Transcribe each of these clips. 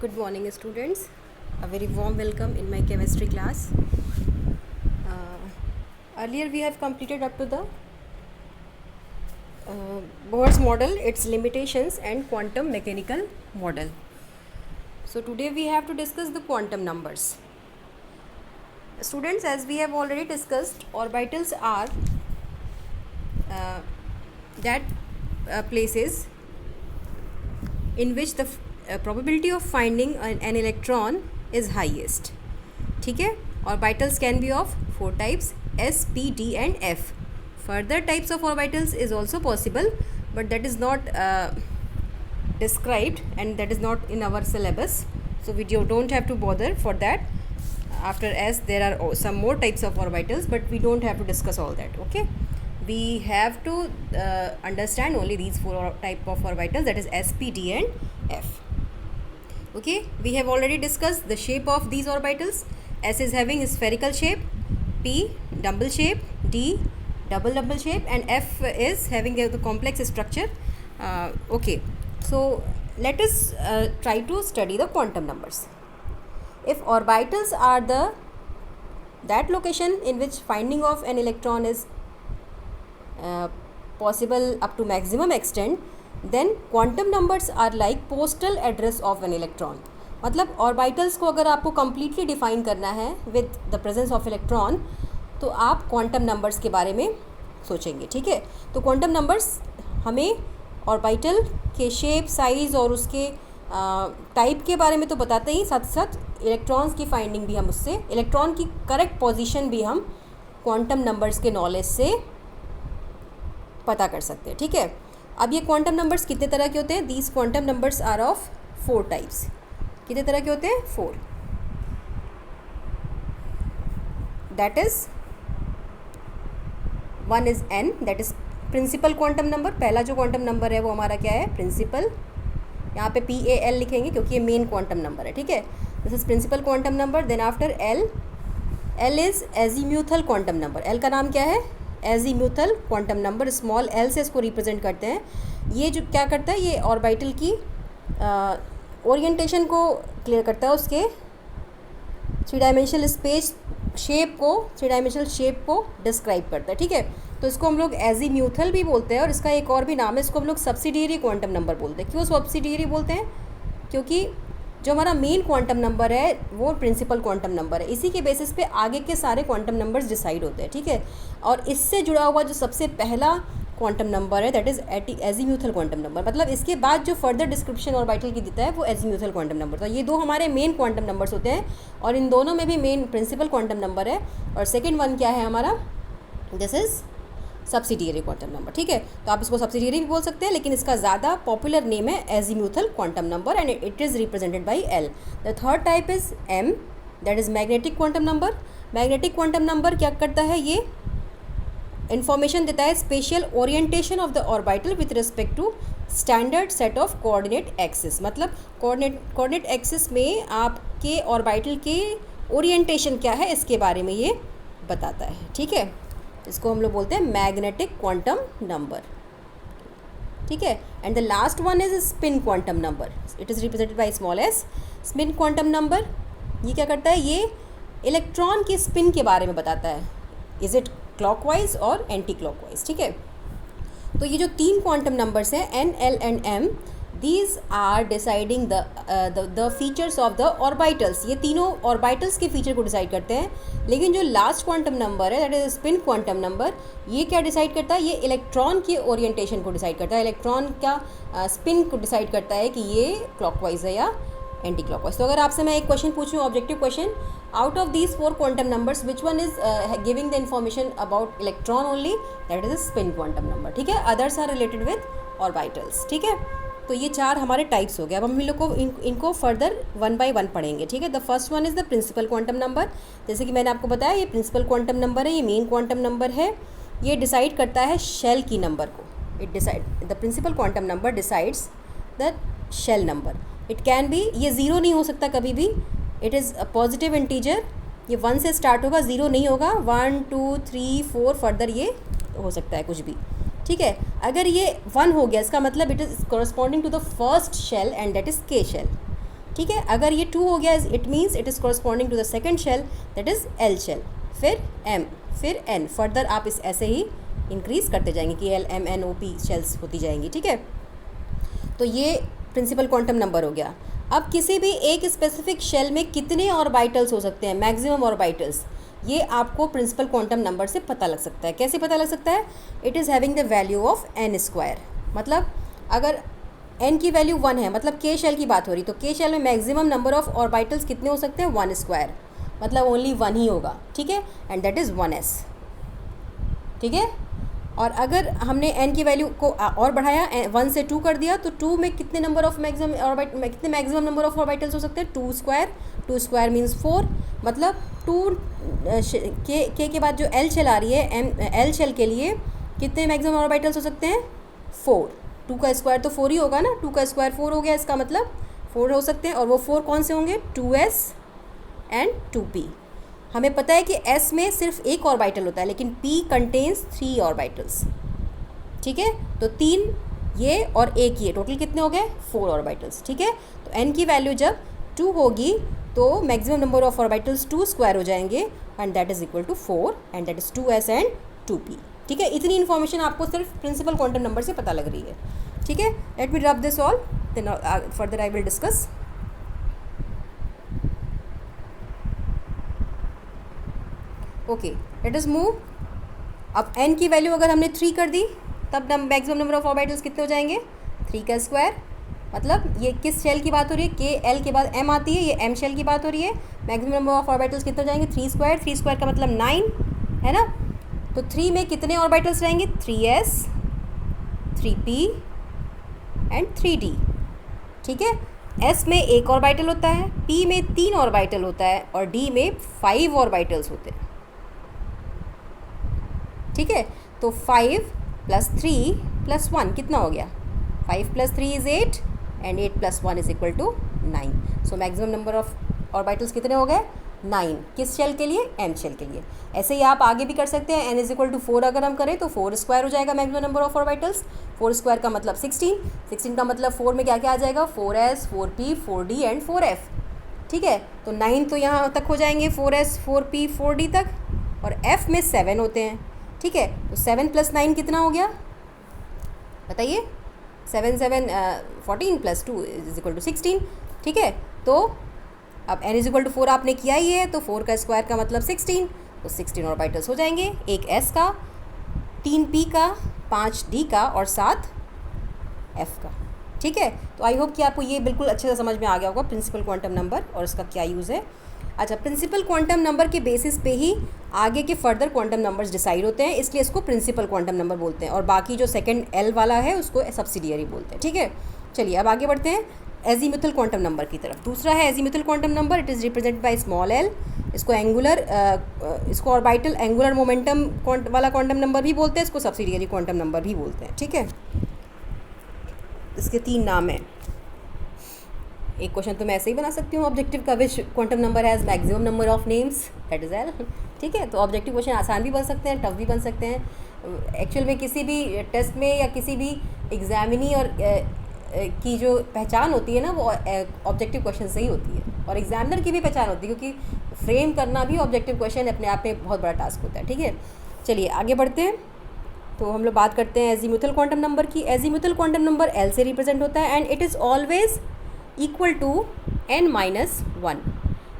Good morning, students. A very warm welcome in my chemistry class. Earlier we have completed up to the Bohr's model, its limitations, and quantum mechanical model. So today we have to discuss the quantum numbers. Students, as we have already discussed, orbitals are that places in which the probability of finding an electron is highest. ठीक है. Orbitals can be of 4 types: S, P, D and F. Further types of orbitals is also possible, but that is not described and that is not in our syllabus, so we don't have to bother for that. After S there are some more types of orbitals, but we don't have to discuss all that. Okay, we have to understand only these 4 type of orbitals, that is S, P, D and F. Okay, we have already discussed the shape of these orbitals. S is having a spherical shape, P double shape, D double shape, and F is having the complex structure. Okay, so let us try to study the quantum numbers. If orbitals are that location in which finding of an electron is possible up to maximum extent, then quantum numbers are like postal address of an electron. मतलब orbitals को अगर आपको completely define करना है with the presence of electron, तो आप quantum numbers के बारे में सोचेंगे. ठीक है, तो क्वांटम नंबर्स हमें ऑर्बिटल के शेप, साइज़ और उसके टाइप के बारे में तो बताते ही, साथ साथ इलेक्ट्रॉन्स की फाइंडिंग भी हम उससे, इलेक्ट्रॉन की करेक्ट पोजीशन भी हम क्वांटम नंबर्स के नॉलेज से पता कर सकते हैं. ठीक है, अब ये क्वांटम नंबर्स कितने तरह के होते हैं? These quantum numbers are of 4 types. कितने तरह के होते हैं? 4. That is one is n, that is principal quantum number. पहला जो क्वांटम नंबर है वो हमारा क्या है? प्रिंसिपल. यहाँ पे PAL लिखेंगे क्योंकि ये मेन क्वांटम नंबर है. ठीक है, this is principal quantum number. Then after L is azimuthal quantum number. L का नाम क्या है? Azimuthal quantum number. Small l से इसको रिप्रेजेंट करते हैं. ये जो क्या करता है, ये ऑर्बिटल की ओरिएंटेशन को क्लियर करता है, उसके 3 डायमेंशनल स्पेस शेप को, 3 डायमेंशनल शेप को डिस्क्राइब करता है. ठीक है, तो इसको हम लोग एजीम्यूथल भी बोलते हैं, और इसका एक और भी नाम है, इसको हम लोग सब्सिडियरी क्वांटम नंबर बोलते हैं. क्यों सब्सिडियरी बोलते हैं? क्योंकि जो हमारा मेन क्वांटम नंबर है वो प्रिंसिपल क्वांटम नंबर है. इसी के बेसिस पे आगे के सारे क्वांटम नंबर्स डिसाइड होते हैं. ठीक है, और इससे जुड़ा हुआ जो सबसे पहला क्वांटम नंबर है that is azimuthal quantum number. मतलब इसके बाद जो फर्दर डिस्क्रिप्शन ऑर्बिटल की देता है वो एजीम्यूथल क्वांटम नंबर. तो ये 2 हमारे मेन क्वांटम नंबर्स होते हैं, और इन दोनों में भी मेन प्रिंसिपल क्वांटम नंबर है, और सेकेंड वन क्या है हमारा? This is subsidiary quantum number. ठीक है, तो आप इसको सब्सिडियरी भी बोल सकते हैं, लेकिन इसका ज़्यादा पॉपुलर नेम है azimuthal quantum number, and it is represented by L. The third type is M, that is magnetic quantum number. Magnetic quantum number क्या करता है? ये इन्फॉर्मेशन देता है spatial orientation of the orbital with respect to standard set of coordinate axis. मतलब coordinate axis में आपके orbital के ओरिएंटेशन क्या है, इसके बारे में ये बताता है. ठीक है, इसको हम लोग बोलते हैं मैग्नेटिक क्वांटम नंबर. ठीक है, and the last one is spin quantum number. It is represented by small s. Spin quantum number ये क्या करता है? ये इलेक्ट्रॉन की स्पिन के बारे में बताता है, इज़ इट क्लॉकवाइज और एंटी क्लॉकवाइज. ठीक है, तो ये जो 3 क्वांटम नंबर्स हैं N, L and M, these are deciding the features of the orbitals. ये तीनों ऑर्बिटल्स के फीचर को डिसाइड करते हैं, लेकिन जो लास्ट क्वांटम नंबर है that is spin quantum number, ये क्या डिसाइड करता है? ये इलेक्ट्रॉन के ओरिएंटेशन को डिसाइड करता है, इलेक्ट्रॉन का स्पिन को डिसाइड करता है कि ये क्लॉकवाइज है या एंटी क्लॉकवाइज. तो अगर आपसे मैं एक क्वेश्चन पूछूँ, objective question, out of these 4 quantum numbers which one is giving the information about electron only, that is spin quantum number. ठीक है, others are related with orbitals. ठीक है, तो ये 4 हमारे टाइप्स हो गए. अब हम इन लोग को इनको फर्दर 1 बाय 1 पढ़ेंगे. ठीक है, the first one is the principal quantum number. जैसे कि मैंने आपको बताया, ये प्रिंसिपल क्वांटम नंबर है, ये मेन क्वांटम नंबर है. ये डिसाइड करता है शेल की नंबर को. The principal quantum number decides the shell number. It can be, ये 0 नहीं हो सकता कभी भी, it is a positive integer. ये 1 से स्टार्ट होगा, 0 नहीं होगा. 1 2 3 4 फर्दर ये हो सकता है कुछ भी. ठीक है, अगर ये 1 हो गया इसका मतलब it is corresponding to the first shell and that is K shell. ठीक है। अगर ये 2 हो गया it means it is corresponding to the second shell that is L shell, फिर एम, फिर एन, फर्दर आप इस ऐसे ही इंक्रीज़ करते जाएंगे कि L M N O P shells होती जाएंगी, ठीक है। तो ये प्रिंसिपल क्वांटम नंबर हो गया। अब किसी भी एक स्पेसिफिक शेल में कितने ऑर्बिटल्स हो सकते हैं, मैक्सिमम ऑर्बिटल्स, ये आपको प्रिंसिपल क्वांटम नंबर से पता लग सकता है। कैसे पता लग सकता है? It is having the value of N square. मतलब अगर एन की वैल्यू 1 है, मतलब के शेल की बात हो रही, तो के शेल में मैक्सिमम नंबर ऑफ ऑर्बिटल्स कितने हो सकते हैं? 1 स्क्वायर, मतलब ओनली 1 ही होगा, ठीक है, एंड दैट इज़ 1s, ठीक है। और अगर हमने एन की वैल्यू को और बढ़ाया, 1 से 2 कर दिया, तो 2 में कितने नंबर ऑफ कितने मैक्सिमम नंबर ऑफ ऑर्बिटल्स हो सकते हैं? 2 स्क्वायर, 2 स्क्वायर मीन्स 4, मतलब 2 के बाद जो एल शेल आ रही है, एल शेल के लिए कितने मैक्सिमम ऑर्बिटल्स हो सकते हैं? 4। 2 का स्क्वायर तो 4 ही होगा ना, 2 का स्क्वायर 4 हो गया, इसका मतलब 4 हो सकते हैं। और वो 4 कौन से होंगे? 2s and 2p। हमें पता है कि s में सिर्फ एक ऑर्बिटल होता है, लेकिन p कंटेन्स 3 ऑर्बिटल्स, ठीक है। तो 3 ये और एक ये, टोटल कितने हो गए? 4 ऑर्बिटल्स, ठीक है। तो n की वैल्यू जब 2 होगी तो maximum number of orbitals 2 square हो जाएंगे, and that is equal to 4, and that is 2s and 2p, ठीक है। इतनी इन्फॉर्मेशन आपको सिर्फ प्रिंसिपल क्वांटम नंबर से पता लग रही है, ठीक है। Let me rub this all, then further I will discuss. Okay, let us move. अब n की वैल्यू अगर हमने 3 कर दी, तब मैक्सिमम नंबर ऑफ ऑर्बिटल्स कितने हो जाएंगे? 3 का स्क्वायर। मतलब ये किस शेल की बात हो रही है? के एल के बाद m आती है, ये m शेल की बात हो रही है। मैक्सिमम नंबर ऑफ ऑर्बिटल्स कितने हो जाएंगे? 3 स्क्वायर। 3 स्क्वायर का मतलब 9 है ना। तो 3 में कितने ऑर्बिटल्स रहेंगे? 3s, 3p एंड 3d, ठीक है। s में एक ऑर्बिटल होता है, p में 3 ऑर्बिटल होता है, और d में 5 ऑर्बिटल्स होते हैं, ठीक है। तो 5 + 3 + 1 कितना हो गया? 5 + 3 is 8, and 8 + 1 is equal to 9। So maximum number of orbitals कितने हो गए? 9। किस शेल के लिए? m शेल के लिए। ऐसे ही आप आगे भी कर सकते हैं। n इज इक्वल टू 4 अगर हम करें तो 4 स्क्वायर हो जाएगा maximum number of orbitals. 4 square का मतलब 16, 16 का मतलब 4 में क्या क्या आ जाएगा? 4s, 4p, 4d and 4f, ठीक है। तो 9 तो यहाँ तक हो जाएंगे, 4s, 4p, 4d तक, और f में 7 होते हैं, ठीक है। तो 7 + 9 कितना हो गया? बताइए। 7 7 14 + 2 इज इक्वल टू 16, ठीक है। तो अब n इज इक्वल टू 4 आपने किया ही है, तो 4 का स्क्वायर का मतलब 16, तो 16 ऑर्बिटल्स हो जाएंगे, एक s का, 3 p का, 5 d का और 7 f का, ठीक है। तो आई होप कि आपको ये बिल्कुल अच्छे से समझ में आ गया होगा प्रिंसिपल क्वांटम नंबर और इसका क्या यूज़ है। अच्छा, प्रिंसिपल क्वांटम नंबर के बेसिस पे ही आगे के फर्दर क्वांटम नंबर्स डिसाइड होते हैं, इसलिए इसको प्रिंसिपल क्वांटम नंबर बोलते हैं, और बाकी जो सेकंड एल वाला है उसको सब्सिडियरी बोलते हैं, ठीक है। चलिए अब आगे बढ़ते हैं एजीमुथल क्वांटम नंबर की तरफ। दूसरा है azimuthal quantum number, it is represented by small L. इसको इसको ऑर्बिटल एंगुलर मोमेंटम वाला क्वांटम नंबर भी बोलते हैं, इसको सब्सिडियरी क्वांटम नंबर भी बोलते हैं, ठीक है। इसके 3 नाम हैं। एक क्वेश्चन तो मैं ऐसे ही बना सकती हूँ, ऑब्जेक्टिव का which quantum number has maximum number of names, that is L, ठीक है। तो ऑब्जेक्टिव क्वेश्चन आसान भी बन सकते हैं, टफ भी बन सकते हैं। एक्चुअल में किसी भी टेस्ट में या किसी भी एग्जामिनी और की जो पहचान होती है ना, वो ऑब्जेक्टिव क्वेश्चन से ही होती है, और एग्जामिनर की भी पहचान होती है, क्योंकि फ्रेम करना भी ऑब्जेक्टिव क्वेश्चन अपने आप में बहुत बड़ा टास्क होता है, ठीक है। चलिए आगे बढ़ते हैं। तो हम लोग बात करते हैं एजीमुथल क्वांटम नंबर की। एजीमुथल क्वांटम नंबर एल से रिप्रेजेंट होता है, and it is always equal to n-1।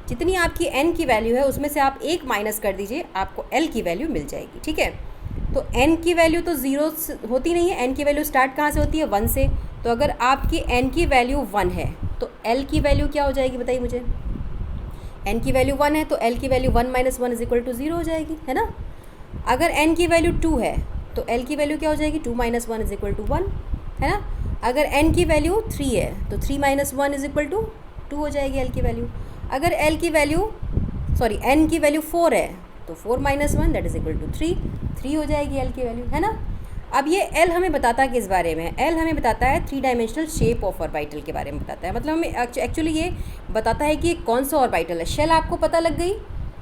जितनी आपकी n की वैल्यू है उसमें से आप एक माइनस कर दीजिए, आपको l की वैल्यू मिल जाएगी, ठीक है। तो n की वैल्यू तो 0 होती नहीं है, n की वैल्यू स्टार्ट कहाँ से होती है? 1 से। तो अगर आपकी n की वैल्यू 1 है तो l की वैल्यू क्या हो जाएगी? बताइए मुझे। n की वैल्यू 1 है तो l की वैल्यू 1 - 1 इज इक्वल टू 0 हो जाएगी, है ना। अगर n की वैल्यू 2 है तो l की वैल्यू क्या हो जाएगी? 2 - 1 इज इक्वल टू 1, है ना। अगर n की वैल्यू 3 है तो 3 - 1 इज इक्वल टू 2 हो जाएगी l की वैल्यू। अगर n की वैल्यू 4 है तो 4 - 1 दैट इज इक्वल टू 3 हो जाएगी l की वैल्यू, है ना। अब ये l हमें बताता है किस बारे में? l हमें बताता है 3 डायमेंशनल शेप ऑफ ऑर्बिटल के बारे में बताता है। मतलब हमें एक्चुअली ये बताता है कि कौन सा ऑर्बिटल है। शेल आपको पता लग गई,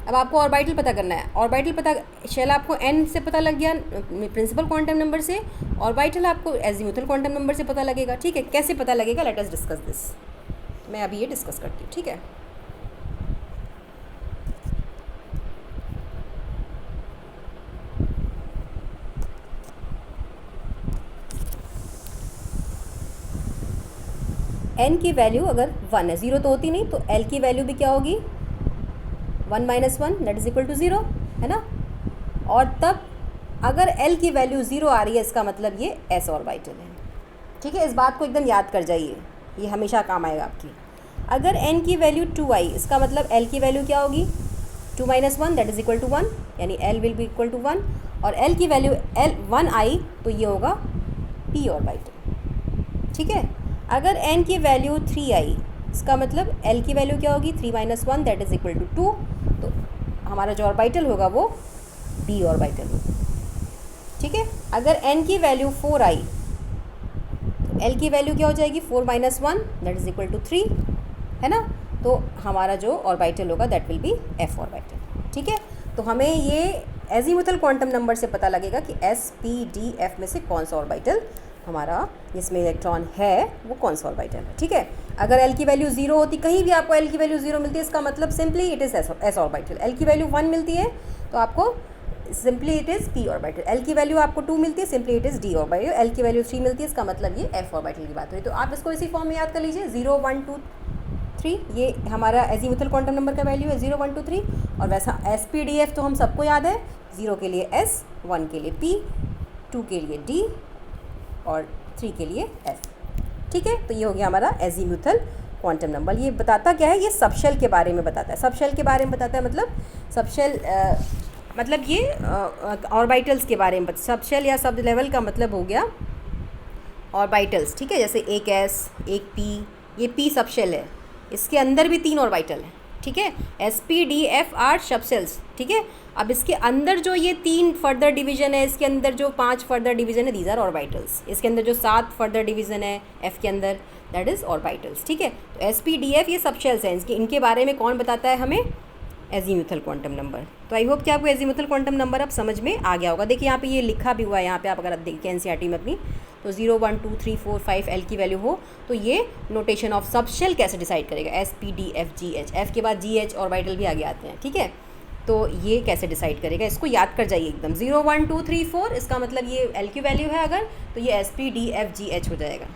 अब आपको ऑर्बिटल पता करना है। ऑर्बिटल पता, शेल आपको n से पता लग गया प्रिंसिपल क्वांटम नंबर से, ऑर्बिटल आपको एजीमुथल क्वांटम नंबर से पता लगेगा, ठीक है। कैसे पता लगेगा? Let us discuss this. मैं अभी ये डिस्कस करती हूँ, ठीक है। n की वैल्यू अगर 1 है, 0 तो होती नहीं, तो l की वैल्यू भी क्या होगी 1 - 1 दैट इज इक्वल टू 0, है ना। और तब अगर l की वैल्यू 0 आ रही है इसका मतलब ये s ऑर्बिटल है, ठीक है। इस बात को एकदम याद कर जाइए, ये हमेशा काम आएगा आपकी। अगर n की वैल्यू 2 आई इसका मतलब l की वैल्यू क्या होगी 2 - 1 दैट इज इक्वल टू 1, यानी l will be equal to 1। और l की वैल्यू 1 आई तो ये होगा p ऑर्बिटल, ठीक है। अगर n की वैल्यू 3 आई इसका मतलब l की वैल्यू क्या होगी 3 - 1 दैट इज इक्वल टू 2, तो हमारा जो ऑर्बिटल होगा वो d ऑर्बिटल होगा, ठीक है। अगर n की वैल्यू 4 आई तो l की वैल्यू क्या हो जाएगी 4 - 1 दैट इज इक्वल टू 3, है ना। तो हमारा जो ऑर्बिटल होगा that will be f orbital, ठीक है। तो हमें ये एजीमुथल क्वांटम नंबर से पता लगेगा कि s p d f में से कौन सा ऑर्बिटल हमारा जिसमें इलेक्ट्रॉन है वो कौन सा ऑर्बिटल है, ठीक है। अगर l की वैल्यू 0 होती, कहीं भी आपको l की वैल्यू 0 मिलती है इसका मतलब simply it is s orbital. l की वैल्यू 1 मिलती है तो आपको simply it is p orbital. l की वैल्यू आपको 2 मिलती है simply it is d orbital. l की वैल्यू 3 मिलती है इसका मतलब ये f ऑर्बिटल की बात हो रही है। तो आप इसको इसी फॉर्म में याद कर लीजिए 0 1 2 3, ये हमारा एजीमुथल क्वांटम नंबर का वैल्यू है 0 1 2 3। और वैसा s p d f तो हम सबको याद है, 0 के लिए s, 1 के लिए p, 2 के लिए d और 3 के लिए f, ठीक है। तो ये हो गया हमारा एजीमुथल क्वांटम नंबर। ये बताता क्या है, ये सबशेल के बारे में बताता है। सबशेल के बारे में बताता है मतलब सबशेल मतलब ये ऑर्बिटल्स के बारे में। सबशेल या सब लेवल का मतलब हो गया ऑर्बिटल्स, ठीक है। जैसे एक s, एक p, ये p सबशेल है, इसके अंदर भी 3 ऑर्बिटल हैं, ठीक है। s p d f are subshells, ठीक है। अब इसके अंदर जो ये 3 फर्दर डिवीज़न है, इसके अंदर जो 5 फर्दर डिवीज़न है, दीज आर ऑर्बिटल्स। इसके अंदर जो 7 फर्दर डिवीज़न है f के अंदर दैट इज़ ऑर्बिटल्स, ठीक है। तो s p d f ये सबशेल्स हैं, इनके बारे में कौन बताता है हमें एजीमुथल क्वांटम नंबर। तो आई होप कि आपको एजीमुथल क्वांटम नंबर अब समझ में आ गया होगा। देखिए यहाँ पे ये लिखा भी हुआ है, यहाँ पे आप अगर देखें एनसीईआरटी में अपनी, तो 0 1 2 3 4 5 एल की वैल्यू हो तो ये नोटेशन ऑफ सबशेल कैसे डिसाइड करेगा, S P D F G H, F के बाद जी एच ऑर्बिटल भी आगे आते हैं, ठीक है। तो ये कैसे डिसाइड करेगा, इसको याद कर जाइए एकदम। 0 1 2 3 4 इसका मतलब ये एल की वैल्यू है अगर, तो ये S P D F G H हो जाएगा,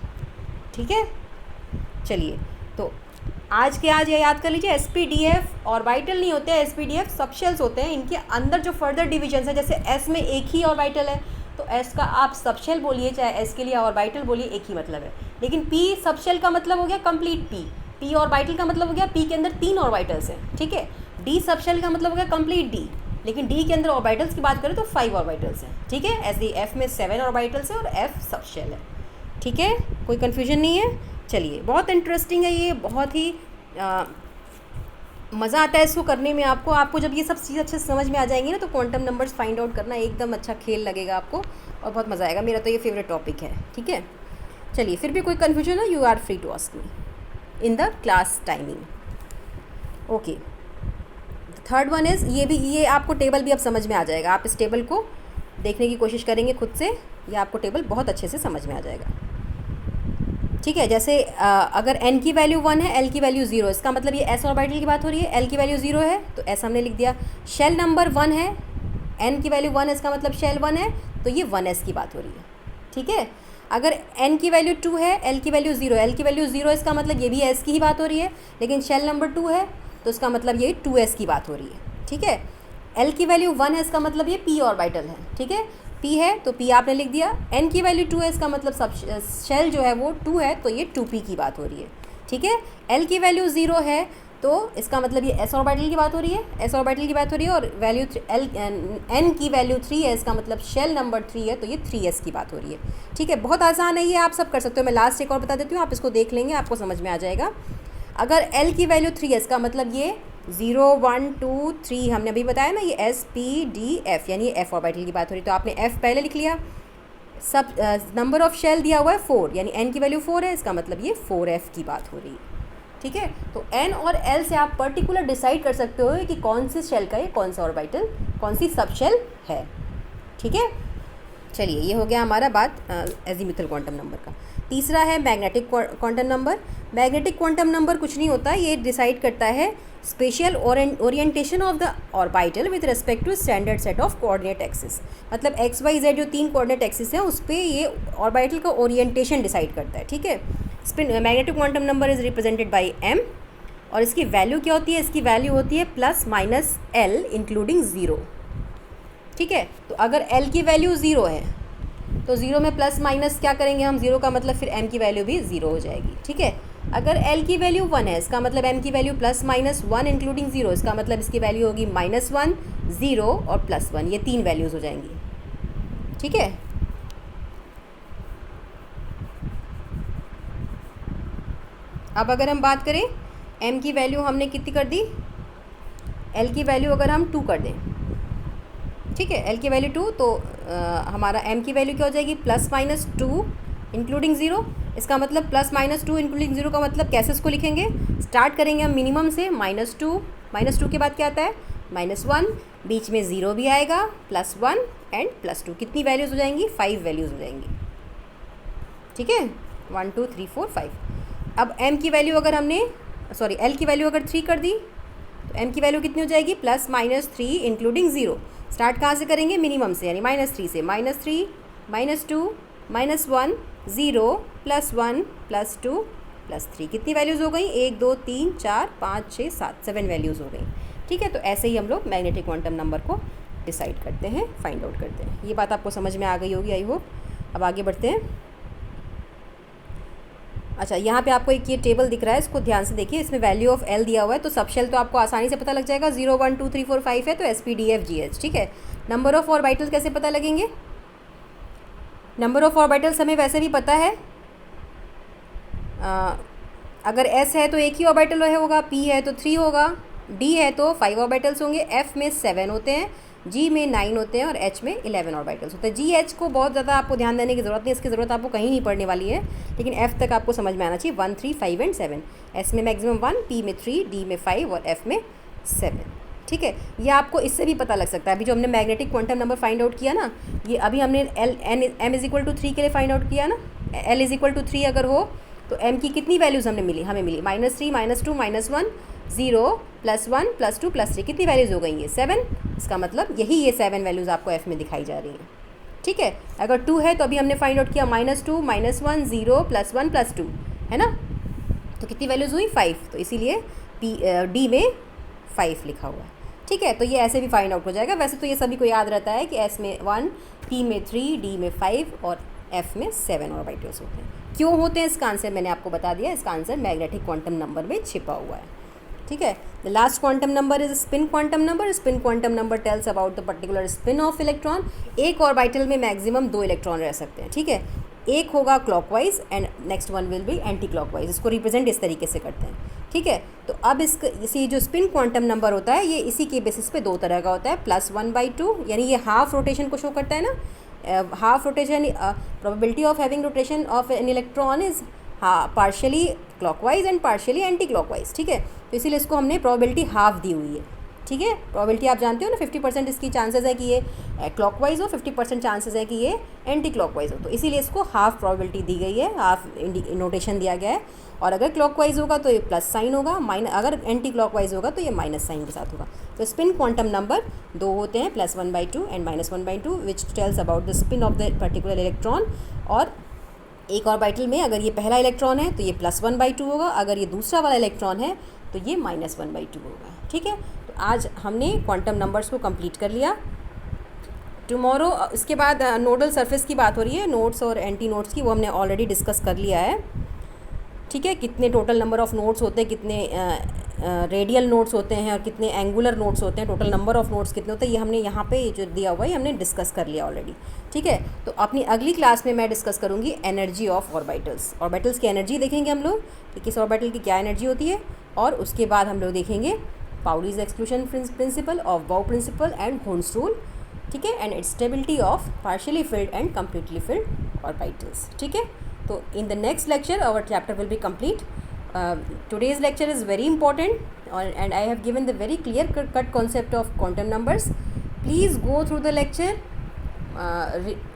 ठीक है। चलिए तो आज के आज ये याद कर लीजिए, S P D F orbital नहीं होते हैं, S P D F subshells होते हैं। इनके अंदर जो फर्दर डिविजन्स है, जैसे एस में एक ही ऑर्बिटल है तो एस का आप सबशेल बोलिए, चाहे एस के लिए ऑर्बिटल बोलिए, एक ही मतलब है। लेकिन पी सबशेल का मतलब हो गया कंप्लीट पी, पी ऑर्बिटल का मतलब हो गया पी के अंदर 3 ऑर्बिटल्स हैं, ठीक है। डी सबशेल का मतलब हो गया कंप्लीट डी, लेकिन डी के अंदर ऑर्बिटल्स की बात करें तो 5 ऑर्बिटल्स हैं, ठीक है। ऐसे एफ में 7 ऑर्बिटल्स है और एफ सबशेल है, ठीक है। कोई कन्फ्यूजन नहीं है। चलिए बहुत इंटरेस्टिंग है ये, बहुत ही मज़ा आता है इसको करने में। आपको जब ये सब चीज़ अच्छे से समझ में आ जाएंगी ना तो क्वांटम नंबर्स फाइंड आउट करना एकदम अच्छा खेल लगेगा आपको और बहुत मज़ा आएगा। मेरा तो ये फेवरेट टॉपिक है, ठीक है। चलिए फिर भी कोई कन्फ्यूजन है, you are free to ask me in the class timing. Okay, third one is ये आपको टेबल भी अब समझ में आ जाएगा। आप इस टेबल को देखने की कोशिश करेंगे खुद से, ये आपको टेबल बहुत अच्छे से समझ में आ जाएगा, ठीक है। जैसे अगर n की वैल्यू 1 है, l की वैल्यू 0, इसका मतलब ये s ऑर्बिटल की बात हो रही है। l की वैल्यू 0 है तो s हमने लिख दिया। शेल नंबर 1 है, n की वैल्यू 1 है, इसका मतलब शेल 1 है तो ये 1s की बात हो रही है, ठीक है। अगर n की वैल्यू 2 है, l की वैल्यू 0, l की वैल्यू 0 इसका मतलब ये भी s की ही बात हो रही है। लेकिन शेल नंबर 2 है तो इसका मतलब ये 2s की बात हो रही है, ठीक है। l की वैल्यू 1 है, इसका मतलब ये p ऑर्बिटल है, ठीक है। p है तो p आपने लिख दिया। n की वैल्यू 2 है, इसका मतलब सब शेल जो है वो 2 है तो ये 2p की बात हो रही है, ठीक है। l की वैल्यू 0 है तो इसका मतलब ये s ऑर्बिटल की बात हो रही है, s ऑर्बिटल की बात हो रही है। और वैल्यू n की वैल्यू 3 है, इसका मतलब शेल नंबर 3 है तो ये 3s की बात हो रही है, ठीक है। बहुत आसान है ये, आप सब कर सकते हो। मैं लास्ट एक और बता देती हूँ, आप इसको देख लेंगे, आपको समझ में आ जाएगा। अगर l की वैल्यू 3 है, इसका मतलब ये 0 1 2 3 हमने अभी बताया ना, ये एस पी डी एफ यानी एफ ऑर्बिटल की बात हो रही। तो आपने एफ पहले लिख लिया। सब नंबर ऑफ शेल दिया हुआ है 4, यानी एन की वैल्यू 4 है, इसका मतलब ये 4f की बात हो रही है, ठीक है। तो एन और एल से आप पर्टिकुलर डिसाइड कर सकते हो कि कौन से शेल का ये कौन सा ऑर्बिटल, कौन सी सब शेल है, ठीक है। चलिए ये हो गया हमारा बात एजीमुथल क्वांटम नंबर का। तीसरा है magnetic quantum number. Magnetic quantum number कुछ नहीं होता, ये डिसाइड करता है spatial orientation of the orbital with respect to standard set of coordinate axis. मतलब एक्स वाई जेड जो 3 कोऑर्डिनेट एक्सिस है उस पर ये ऑर्बिटल का ओरिएंटेशन डिसाइड करता है, ठीक है। Spin magnetic quantum number is represented by m, और इसकी वैल्यू क्या होती है, इसकी वैल्यू होती है ±L इंक्लूडिंग ज़ीरो, ठीक है। तो अगर L की वैल्यू ज़ीरो है तो ज़ीरो में प्लस माइनस क्या करेंगे हम, ज़ीरो का मतलब फिर m की वैल्यू भी ज़ीरो हो जाएगी, ठीक है। अगर L की वैल्यू 1 है, इसका मतलब m की वैल्यू ±1 इंक्लूडिंग ज़ीरो, इसका मतलब इसकी वैल्यू होगी -1, 0 और +1, ये 3 वैल्यूज़ हो जाएंगी, ठीक है। अब अगर हम बात करें m की वैल्यू हमने कितनी कर दी, L की वैल्यू अगर हम 2 कर दें, ठीक है, L की वैल्यू 2, तो हमारा m की वैल्यू क्या हो जाएगी +-2 इंक्लूडिंग ज़ीरो। इसका मतलब +-2 इंक्लूडिंग ज़ीरो का मतलब कैसे इसको लिखेंगे, स्टार्ट करेंगे हम मिनिमम से -2 के बाद क्या आता है -1, बीच में ज़ीरो भी आएगा, +1 एंड +2, कितनी वैल्यूज़ हो जाएंगी, 5 वैल्यूज़ हो जाएंगी, ठीक है, 1 2 3 4 5। अब m की वैल्यू अगर हमने L की वैल्यू अगर 3 कर दी तो m की वैल्यू कितनी हो जाएगी +-3 इंक्लूडिंग ज़ीरो। स्टार्ट कहाँ से करेंगे, मिनिमम से, यानी -3 से, -3 -2 -1 0 +1 +2 +3, कितनी वैल्यूज़ हो गई, 1 2 3 4 5 6 7 7 वैल्यूज़ हो गई, ठीक है। तो ऐसे ही हम लोग मैग्नेटिक क्वांटम नंबर को डिसाइड करते हैं, फाइंड आउट करते हैं। ये बात आपको समझ में आ गई होगी, आई होप। अब आगे बढ़ते हैं। अच्छा, यहाँ पे आपको एक ये टेबल दिख रहा है, इसको ध्यान से देखिए, इसमें वैल्यू ऑफ L दिया हुआ है, तो सब शेल तो आपको आसानी से पता लग जाएगा, 0 1 2 3 4 5 है तो SPDFGH, ठीक है। नंबर ऑफ़ ऑर्बिटल्स कैसे पता लगेंगे, नंबर ऑफ़ ऑर्बिटल्स हमें वैसे भी पता है, अगर S है तो एक ही ऑर्बिटल होगा, P है तो 3 होगा, D है तो 5 ऑर्बिटल्स होंगे, F में 7 होते हैं, G में 9 होते हैं और H में 11 ऑर्बिटल्स होते हैं। GH को बहुत ज़्यादा आपको ध्यान देने की ज़रूरत नहीं, इसकी ज़रूरत आपको कहीं नहीं पड़ने वाली है, लेकिन F तक आपको समझ में आना चाहिए, 1 3 5 एंड 7, S में मैक्सिमम 1, P में 3, D में 5 और F में 7, ठीक है। ये आपको इससे भी पता लग सकता है, अभी जो हमने magnetic quantum number find out किया ना, ये अभी हमने m = 3 के लिए फाइंड आउट किया ना, L = 3 अगर हो तो m की कितनी वैल्यूज़ हमें मिली -3 -2 -1 0 +1 +2 +3, कितनी वैल्यूज़ हो गई ये 7। इसका मतलब यही ये 7 वैल्यूज़ आपको f में दिखाई जा रही हैं, ठीक है। अगर 2 है तो अभी हमने फाइंड आउट किया -2 -1 0 +1 +2, है ना, तो कितनी वैल्यूज़ हुई 5, तो इसीलिए D में 5 लिखा हुआ है, ठीक है। तो ये ऐसे भी फाइंड आउट हो जाएगा। वैसे तो ये सभी को याद रहता है कि S में 1, P में 3, D में 5 और F में 7 ऑर्बिटल्स होते हैं। क्यों होते हैं इसका आंसर मैंने आपको बता दिया, इसका आंसर मैग्नेटिक क्वांटम नंबर में छिपा हुआ है, ठीक है। The last quantum number is spin quantum number. Spin quantum number tells about the particular spin off electron. एक ऑर्बिटल में मैक्सिमम 2 इलेक्ट्रॉन रह सकते हैं, ठीक है। एक होगा clockwise and next one will be anti clockwise, इसको रिप्रेजेंट इस तरीके से करते हैं, ठीक है। तो अब इसी जो स्पिन क्वांटम नंबर होता है ये इसी के बेसिस पे 2 तरह का होता है, +1/2, यानी ये हाफ रोटेशन को शो करता है ना, half rotation, probability of having rotation of an electron is partially clockwise and partially anti clockwise, ठीक है। तो इसीलिए इसको हमने प्रोबेबिलिटी हाफ दी हुई है, ठीक है। प्रोबेबिलिटी आप जानते हो ना, 50% इसकी चांसेस है कि ये क्लॉकवाइज हो, 50% चांसेस है कि ये एंटी क्लॉकवाइज हो, तो इसीलिए इसको हाफ प्रोबेबिलिटी दी गई है, हाफ नोटेशन दिया गया है। और अगर क्लॉकवाइज होगा तो ये प्लस साइन होगा, अगर एंटी क्लॉकवाइज होगा तो ये माइनस साइन के साथ होगा। तो स्पिन क्वांटम नंबर 2 होते हैं, +1/2 and -1/2, which tells about the spin off the particular electron. और एक ऑर्बिटल में अगर ये पहला इलेक्ट्रॉन है तो ये +1/2 होगा, अगर ये दूसरा वाला इलेक्ट्रॉन है तो ये -1/2 होगा, ठीक है। तो आज हमने क्वांटम नंबर्स को कंप्लीट कर लिया। टुमारो इसके बाद नोडल सरफेस की बात हो रही है, नोड्स और एंटी नोड्स की, वो हमने ऑलरेडी डिस्कस कर लिया है, ठीक है। कितने टोटल नंबर ऑफ़ नोड्स होते हैं, कितने रेडियल नोड्स होते हैं और कितने एंगुलर नोड्स होते हैं, टोटल नंबर ऑफ़ नोड्स कितने होते हैं, ये हमने यहाँ पे जो दिया हुआ है हमने डिस्कस कर लिया ऑलरेडी, ठीक है। तो अपनी अगली क्लास में मैं डिस्कस करूँगी एनर्जी ऑफ ऑर्बिटल्स। ऑर्बिटल्स की एनर्जी देखेंगे हम लोग कि किस ऑर्बिटल की क्या एनर्जी होती है, और उसके बाद हम लोग देखेंगे पाउलीज एक्सक्लूशन प्रिंसिपल, ऑफ बाउ प्रिंसिपल एंड होर्न्स रूल, ठीक है, and it's stability of partially filled and completely field orbitals, ठीक है। तो in the next lecture our chapter will be complete. Today's lecture is very important and I have given the very clear cut concept of quantum numbers. Please go through the lecture,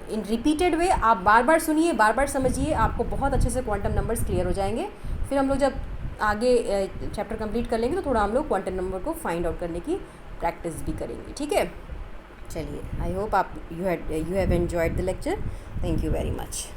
in repeated way आप बार बार सुनिए, बार बार समझिए, आपको बहुत अच्छे से quantum numbers clear हो जाएंगे। फिर हम लोग जब आगे चैप्टर कंप्लीट कर लेंगे तो थोड़ा हम लोग क्वांटम नंबर को फाइंड आउट करने की प्रैक्टिस भी करेंगे, ठीक है। चलिए, आई होप आप you have enjoyed the lecture. Thank you very much.